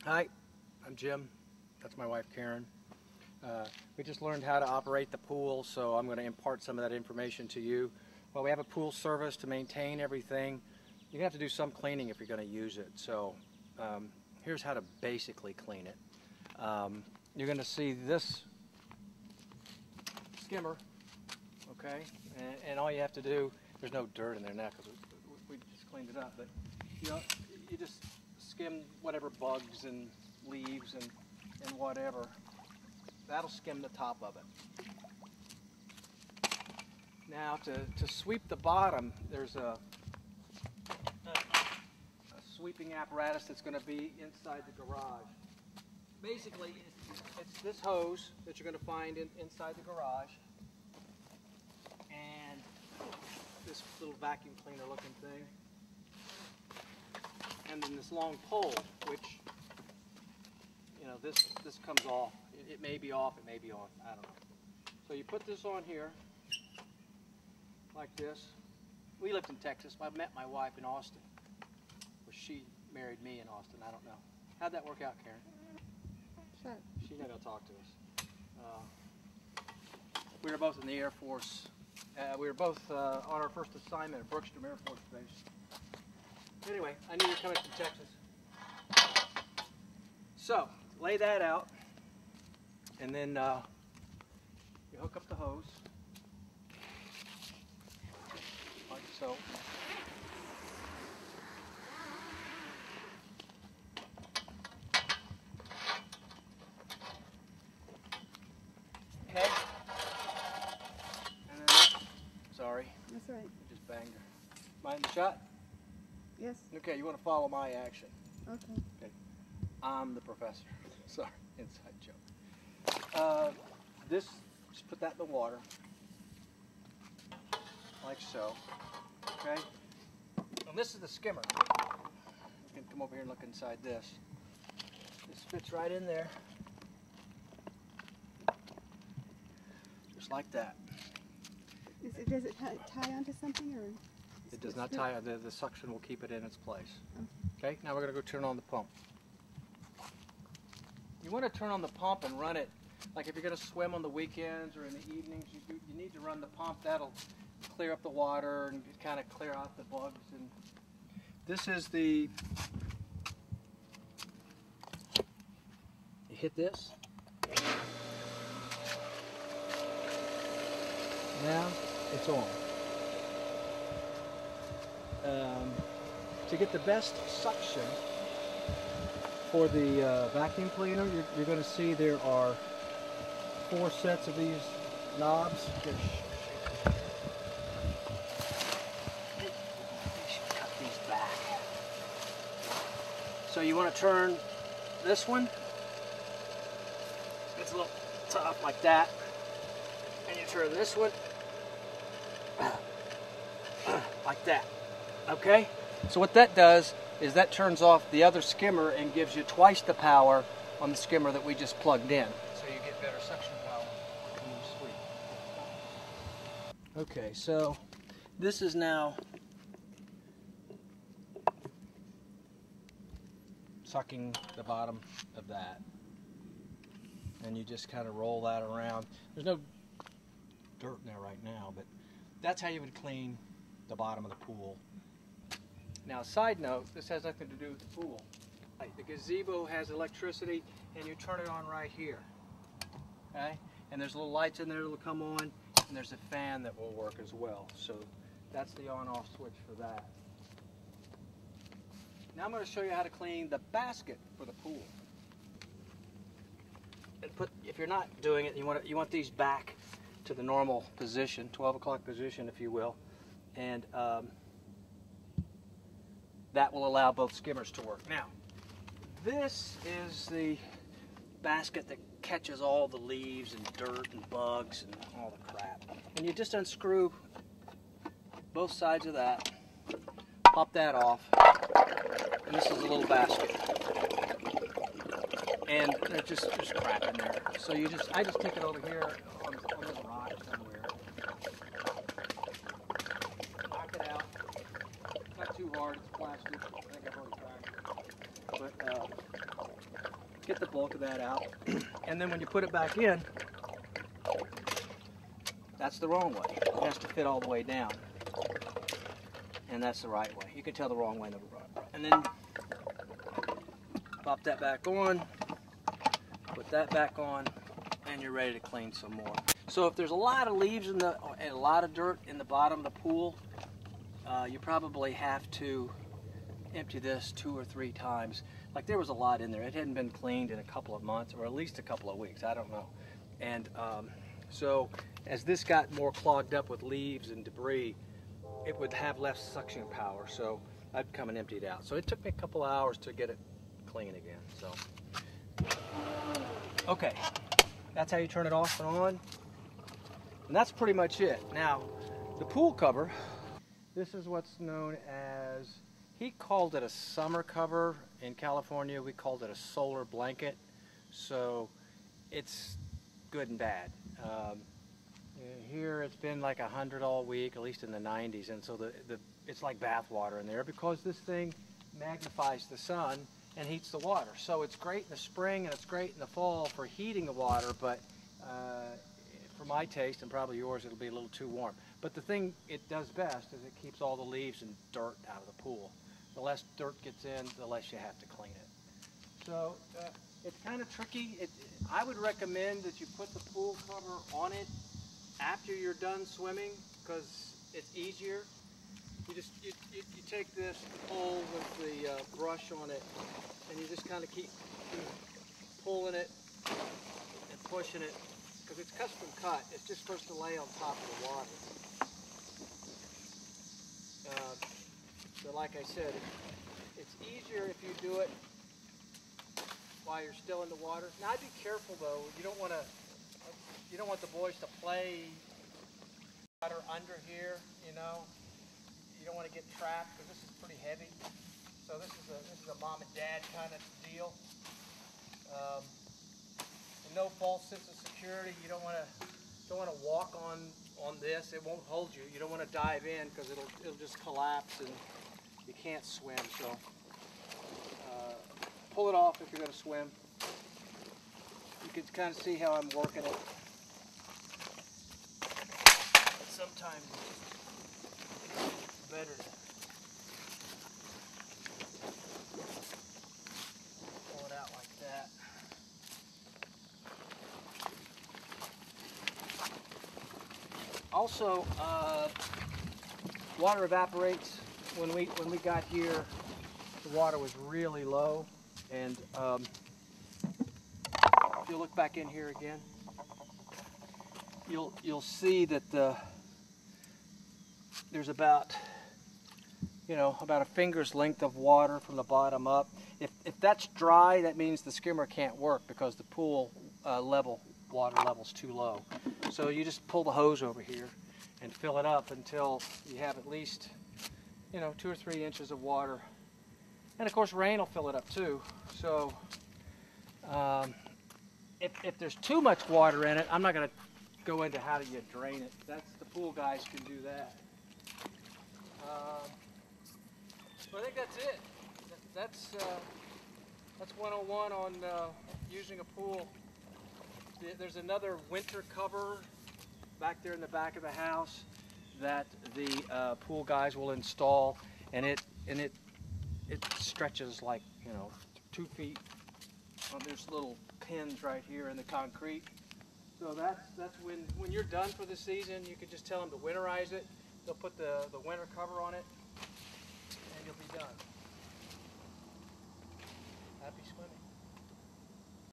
Hi, I'm Jim. That's my wife Karen. We just learned how to operate the pool, so I'm going to impart some of that information to you. Well, we have a pool service to maintain everything. You're going to have to do some cleaning if you're going to use it. So here's how to basically clean it. You're going to see this skimmer, okay? And all you have to do, there's no dirt in there now because we just cleaned it up, but you just skim whatever bugs and leaves and whatever. That'll skim the top of it. Now to sweep the bottom, there's a sweeping apparatus that's going to be inside the garage. Basically, it's this hose that you're going to find inside the garage, and this little vacuum cleaner looking thing, and then this long pole, which, you know, this comes off. It may be off, it may be on, I don't know. So you put this on here, like this. We lived in Texas. I met my wife in Austin. Or she married me in Austin, I don't know. How'd that work out, Karen? Sure. She's not going to talk to us. We were both in the Air Force. We were both on our first assignment at Brookstrom Air Force Base. Anyway, I knew you were coming from Texas. So, lay that out, and then you hook up the hose, like so. Okay. And then, sorry. That's right. I just banged her. Mind the shot? Yes. Okay, you want to follow my action. Okay. Okay. I'm the professor. Sorry, inside joke. Just put that in the water, like so. Okay. And this is the skimmer. You can come over here and look inside this. This fits right in there, just like that. Does it tie onto something, or? It does not tie. The suction will keep it in its place. Oh. Okay. Now we're going to go turn on the pump. You want to turn on the pump and run it, like if you're going to swim on the weekends or in the evenings, you need to run the pump. That'll clear up the water and kind of clear out the bugs. And this is the, you hit this. Now it's on. To get the best suction for the vacuum cleaner, you're going to see there are 4 sets of these knobs. You should cut these back. So you want to turn this one. It's a little top like that. And you turn this one like that. Okay? So what that does is that turns off the other skimmer and gives you twice the power on the skimmer that we just plugged in. So you get better suction power when you sweep. Okay, so this is now sucking the bottom of that. And you just kind of roll that around. There's no dirt in there right now, but that's how you would clean the bottom of the pool. Now, side note, this has nothing to do with the pool. The gazebo has electricity, and you turn it on right here. Okay? And there's little lights in there that'll come on, and there's a fan that will work as well. So that's the on-off switch for that. Now I'm going to show you how to clean the basket for the pool. And if you're not doing it, you want these back to the normal position, 12 o'clock position, if you will, and that will allow both skimmers to work. Now, this is the basket that catches all the leaves and dirt and bugs and all the crap. And you just unscrew both sides of that, pop that off, and this is a little basket. And there's just crap in there. So I just take it over here on this rock somewhere. Knock it out. Not too hard, it's plastic. I think I've already tried it. But Get the bulk of that out. And then when you put it back in, that's the wrong way. It has to fit all the way down. And that's the right way. You can tell the wrong way and the right. And then pop that back on, put that back on, and you're ready to clean some more. So if there's a lot of leaves and a lot of dirt in the bottom of the pool, you probably have to empty this 2 or 3 times. Like there was a lot in there. It hadn't been cleaned in a couple of months, or at least a couple of weeks, I don't know. And so as this got more clogged up with leaves and debris, it would have less suction power. So I'd come and empty it out. So it took me a couple of hours to get it clean again. So, okay, that's how you turn it off and on. And that's pretty much it. Now, the pool cover, this is what's known as, he called it a summer cover. In California, we called it a solar blanket. So it's good and bad. Here it's been like 100 all week, at least in the 90s, and so it's like bath water in there because this thing magnifies the sun and heats the water. So it's great in the spring and it's great in the fall for heating the water, but for my taste and probably yours, it'll be a little too warm. But the thing it does best is it keeps all the leaves and dirt out of the pool. The less dirt gets in, the less you have to clean it. So it's kind of tricky. I would recommend that you put the pool cover on it after you're done swimming because it's easier. You take this pole with the brush on it and you just kind of keep pulling it and pushing it because it's custom cut. It's just supposed to lay on top of the water. So like I said, it's easier if you do it while you're still in the water. Now I'd be careful though. You don't want the boys to play water under here, you know. You don't want to get trapped because this is pretty heavy. So this is a mom and dad kind of deal. And no false sense of security. You don't want to walk on this. It won't hold you. You don't want to dive in because it'll just collapse and you can't swim. So pull it off if you're going to swim. You can kind of see how I'm working it. But sometimes it's better to pull it out like that. Also, water evaporates. When we got here, the water was really low, and if you look back in here again, you'll see that there's about a finger's length of water from the bottom up. If that's dry, that means the skimmer can't work because the pool water level's too low. So you just pull the hose over here and fill it up until you have at least 2 or 3 inches of water. And of course rain will fill it up too. So if there's too much water in it, I'm not going to go into how do you drain it. The pool guys can do that. So I think that's it. That's 101 on using a pool. There's another winter cover back there in the back of the house that the pool guys will install, and it stretches like 2 feet. There's little pins right here in the concrete. So that's when you're done for the season, you can just tell them to winterize it. They'll put the winter cover on it, and you'll be done.